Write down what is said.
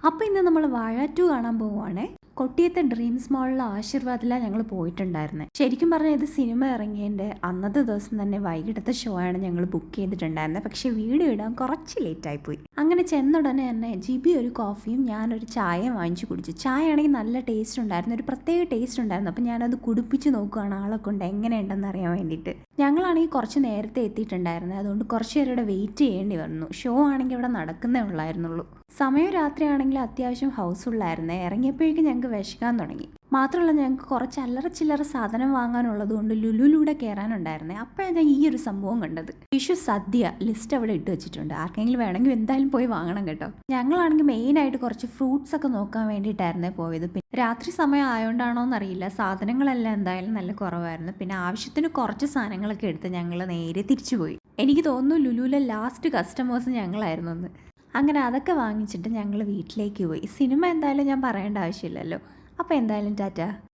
അപ്പോൾ ഇന്ന് നമ്മൾ വാഴ 2 കാണാൻ പോവുകയാണേ. കൊട്ടിയത്തെ ഡ്രീംസ് മാളിലെ ആശീർവാദിലാണ് ഞങ്ങൾ പോയിട്ടുണ്ടായിരുന്നത്. ശരിക്കും പറഞ്ഞാൽ ഇത് സിനിമ ഇറങ്ങിയതിൻ്റെ അന്നത്തെ ദിവസം തന്നെ വൈകിട്ടത്തെ ഷോ ആണ് ഞങ്ങൾ ബുക്ക് ചെയ്തിട്ടുണ്ടായിരുന്നത്. പക്ഷേ വീഡിയോ ഇടാൻ കുറച്ച് ലേറ്റായിപ്പോയി. അങ്ങനെ ചെന്നുടനെ തന്നെ ജിബി ഒരു കോഫിയും ഞാനൊരു ചായയും വാങ്ങിച്ചു കുടിച്ചു. ചായ ആണെങ്കിൽ നല്ല ടേസ്റ്റ് ഉണ്ടായിരുന്നു, ഒരു പ്രത്യേക ടേസ്റ്റ് ഉണ്ടായിരുന്നു. അപ്പം ഞാനത് കുടിപ്പിച്ച് നോക്കുകയാണ് ആളെ കൊണ്ട് എങ്ങനെയുണ്ടെന്ന് അറിയാൻ വേണ്ടിയിട്ട്. ഞങ്ങളാണെങ്കിൽ കുറച്ച് നേരത്തെ എത്തിയിട്ടുണ്ടായിരുന്നത്, അതുകൊണ്ട് കുറച്ച് നേരം ഇവിടെ വെയിറ്റ് ചെയ്യേണ്ടി വന്നു. ഷോ ആണെങ്കിൽ ഇവിടെ നടക്കുന്നേ ഉള്ളായിരുന്നുള്ളൂ. സമയം രാത്രിയാണെങ്കിൽ അത്യാവശ്യം ഹൗസ്ഫുള്ളായിരുന്നേ. ഇറങ്ങിയപ്പോഴേക്കും ഞങ്ങൾക്ക് വിശക്കാൻ തുടങ്ങി. മാത്രമല്ല ഞങ്ങൾക്ക് കുറച്ച് അല്ലറ ചില്ലറ സാധനം വാങ്ങാനുള്ളത് കൊണ്ട് ലുലുലൂടെ കയറാനുണ്ടായിരുന്നേ. അപ്പോഴാണ് ഞാൻ ഈ ഒരു സംഭവം കണ്ടത്. വിഷു സദ്യ ലിസ്റ്റ് അവിടെ ഇട്ട് വെച്ചിട്ടുണ്ട്, ആർക്കെങ്കിലും വേണമെങ്കിൽ എന്തായാലും പോയി വാങ്ങണം കേട്ടോ. ഞങ്ങളാണെങ്കിൽ മെയിനായിട്ട് കുറച്ച് ഫ്രൂട്ട്സ് ഒക്കെ നോക്കാൻ വേണ്ടിയിട്ടായിരുന്നേ പോയത്. പിന്നെ രാത്രി സമയം ആയതുകൊണ്ടാണോ എന്നറിയില്ല, സാധനങ്ങളെല്ലാം എന്തായാലും നല്ല കുറവായിരുന്നു. പിന്നെ ആവശ്യത്തിന് കുറച്ച് സാധനങ്ങളൊക്കെ എടുത്ത് ഞങ്ങൾ നേരെ തിരിച്ചു പോയി. എനിക്ക് തോന്നുന്നു ലുലുവിലെ ലാസ്റ്റ് കസ്റ്റമേഴ്സ് ഞങ്ങളായിരുന്നു എന്ന്. അങ്ങനെ അതൊക്കെ വാങ്ങിച്ചിട്ട് ഞങ്ങൾ വീട്ടിലേക്ക് പോയി. സിനിമ എന്തായാലും ഞാൻ പറയേണ്ട ആവശ്യമില്ലല്ലോ. അപ്പോൾ എന്തായാലും ടാറ്റ.